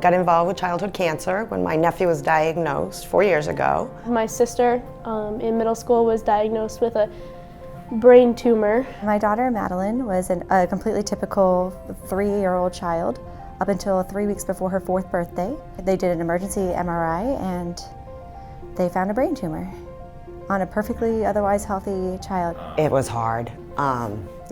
got involved with childhood cancer when my nephew was diagnosed 4 years ago. My sister in middle school was diagnosed with a brain tumor. My daughter Madeline was a completely typical 3-year-old child up until 3 weeks before her 4th birthday. They did an emergency MRI and they found a brain tumor on a perfectly otherwise healthy child. It was hard.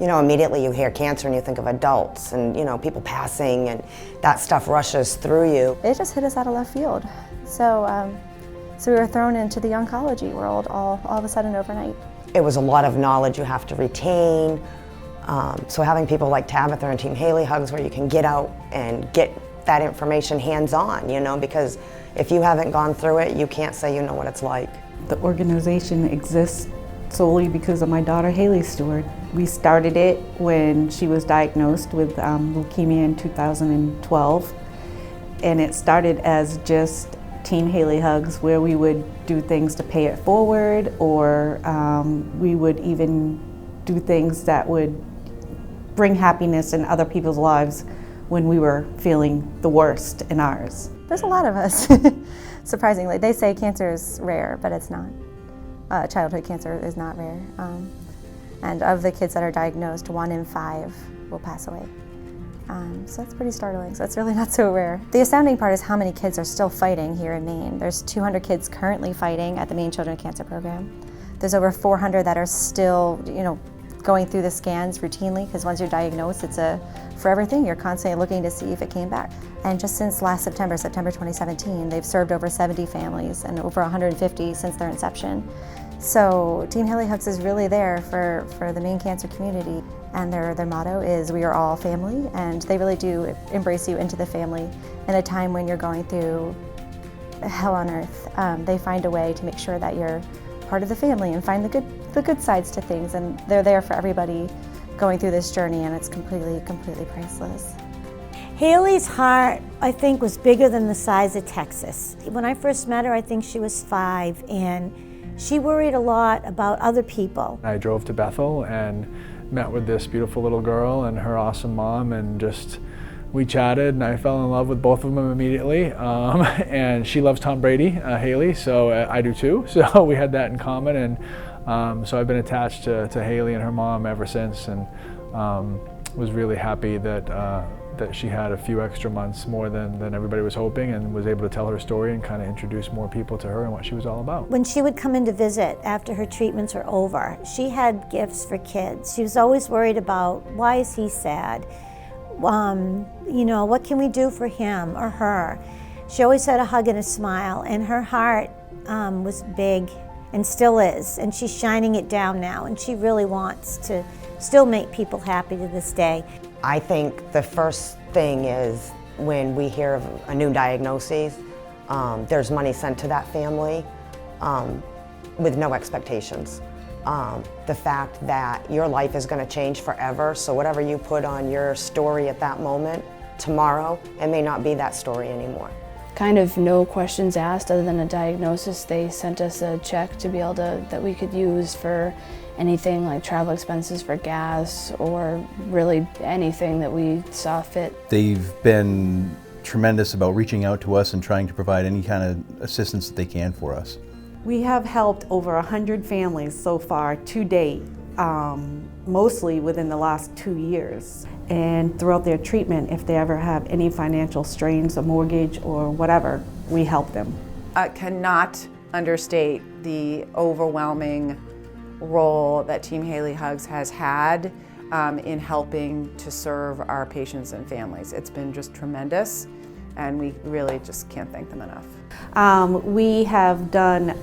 You know, immediately you hear cancer and you think of adults and, you know, people passing, and that stuff rushes through you. It just hit us out of left field. So we were thrown into the oncology world all of a sudden overnight. It was a lot of knowledge you have to retain. So having people like Tabitha and Team Hailey Hugs where you can get out and get that information hands-on, you know, because if you haven't gone through it, you can't say you know what it's like. The organization exists solely because of my daughter Hailey Stewart. We started it when she was diagnosed with leukemia in 2012, and it started as just Team Hailey Hugs, where we would do things to pay it forward, or we would even do things that would bring happiness in other people's lives when we were feeling the worst in ours. There's a lot of us, surprisingly. They say cancer is rare, but it's not. Childhood cancer is not rare. And of the kids that are diagnosed, 1 in 5 will pass away. So that's pretty startling, so it's really not so rare. The astounding part is how many kids are still fighting here in Maine. There's 200 kids currently fighting at the Maine Children Cancer Program. There's over 400 that are still, you know, going through the scans routinely, because once you're diagnosed, it's a forever thing. You're constantly looking to see if it came back. And just since last September 2017, they've served over 70 families and over 150 since their inception. So Team Hailey Hugs is really there for the Maine cancer community, and their motto is "We are all family," and they really do embrace you into the family in a time when you're going through hell on earth. They find a way to make sure that you're part of the family and find the good sides to things, and they're there for everybody going through this journey, and it's completely priceless. Hailey's heart, I think, was bigger than the size of Texas. When I first met her, I think she was 5, and she worried a lot about other people. I drove to Bethel and met with this beautiful little girl and her awesome mom, and just we chatted, and I fell in love with both of them immediately. And she loves Tom Brady, Hailey, so I do too. So we had that in common, and so I've been attached to Hailey and her mom ever since, and was really happy that she had a few extra months more than everybody was hoping, and was able to tell her story and kind of introduce more people to her and what she was all about. When she would come in to visit after her treatments were over, she had gifts for kids. She was always worried about, why is he sad? You know, what can we do for him or her? She always had a hug and a smile, and her heart was big and still is, and she's shining it down now, and she really wants to still make people happy to this day. I think the first thing is when we hear of a new diagnosis, there's money sent to that family with no expectations. The fact that your life is going to change forever, so whatever you put on your story at that moment, tomorrow, it may not be that story anymore. Kind of no questions asked other than a diagnosis. They sent us a check to be able to, that we could use for anything like travel expenses for gas, or really anything that we saw fit. They've been tremendous about reaching out to us and trying to provide any kind of assistance that they can for us. We have helped over 100 families so far to date, mostly within the last 2 years. And throughout their treatment, if they ever have any financial strains, a mortgage or whatever, we help them. I cannot understate the overwhelming role that Team Hailey Hugs has had in helping to serve our patients and families. It's been just tremendous, and we really just can't thank them enough. We have done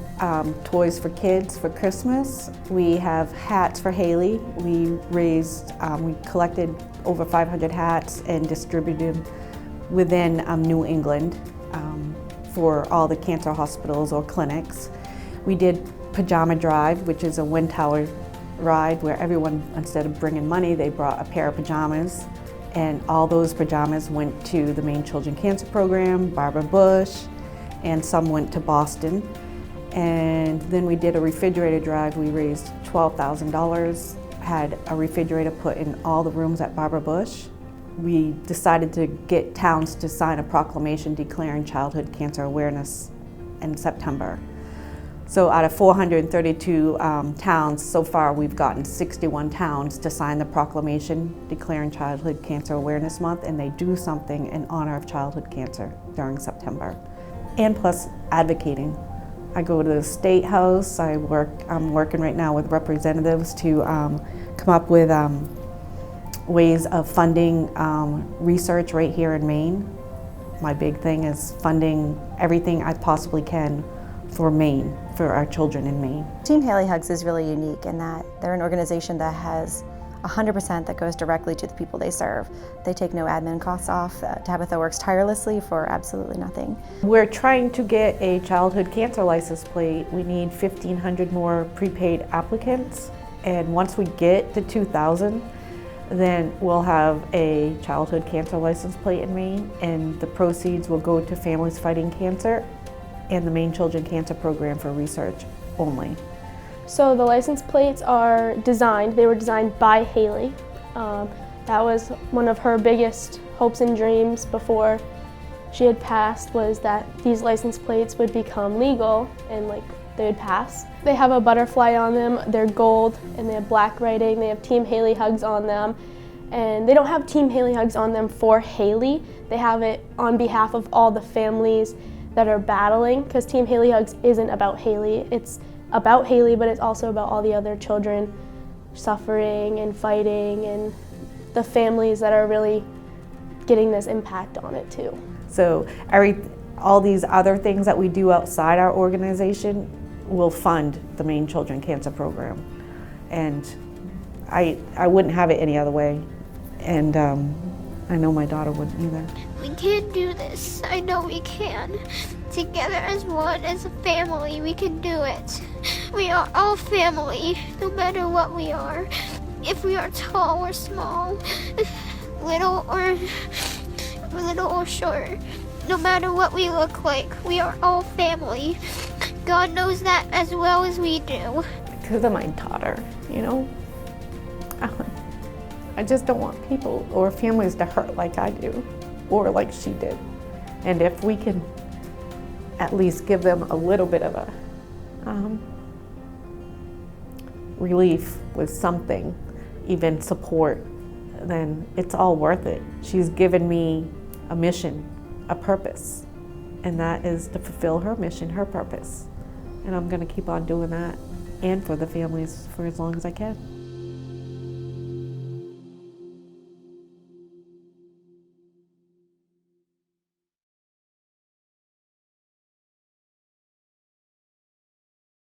toys for kids for Christmas. We have hats for Hailey. We collected over 500 hats and distributed them within New England for all the cancer hospitals or clinics. We did Pajama Drive, which is a wind tower ride where everyone, instead of bringing money, they brought a pair of pajamas, and all those pajamas went to the Maine Children Cancer Program, Barbara Bush, and some went to Boston. And then we did a refrigerator drive. We raised $12,000, had a refrigerator put in all the rooms at Barbara Bush. we decided to get towns to sign a proclamation declaring childhood cancer awareness in September. So out of 432 towns, so far we've gotten 61 towns to sign the proclamation declaring Childhood Cancer Awareness Month, and they do something in honor of childhood cancer during September. And plus advocating. I go to the State House, I'm working right now with representatives to come up with ways of funding research right here in Maine. My big thing is funding everything I possibly can for Maine, for our children in Maine. Team Hailey Hugs is really unique in that they're an organization that has 100% that goes directly to the people they serve. They take no admin costs off. Tabitha works tirelessly for absolutely nothing. We're trying to get a childhood cancer license plate. We need 1,500 more prepaid applicants, and once we get to 2,000, then we'll have a childhood cancer license plate in Maine, and the proceeds will go to Families Fighting Cancer and the Maine Children Cancer Program for research only. So the license plates are designed, they were designed by Hailey. That was one of her biggest hopes and dreams before she had passed, was that these license plates would become legal and they would pass. They have a butterfly on them, they're gold, and they have black writing, they have Team Hailey Hugs on them. And they don't have Team Hailey Hugs on them for Hailey, they have it on behalf of all the families that are battling, because Team Hailey Hugs isn't about Hailey. It's about Hailey, but it's also about all the other children suffering and fighting, and the families that are really getting this impact on it too. So all these other things that we do outside our organization will fund the Maine Children Cancer Program. And I wouldn't have it any other way. And I know my daughter wouldn't either. We can do this. I know we can. Together as one, as a family, we can do it. We are all family, no matter what we are. If we are tall or small, little or short, no matter what we look like, we are all family. God knows that as well as we do. Because of my daughter, you know? I just don't want people or families to hurt like I do, or like she did. And if we can at least give them a little bit of a relief with something, even support, then it's all worth it. She's given me a mission, a purpose, and that is to fulfill her mission, her purpose. And I'm gonna keep on doing that, and for the families for as long as I can.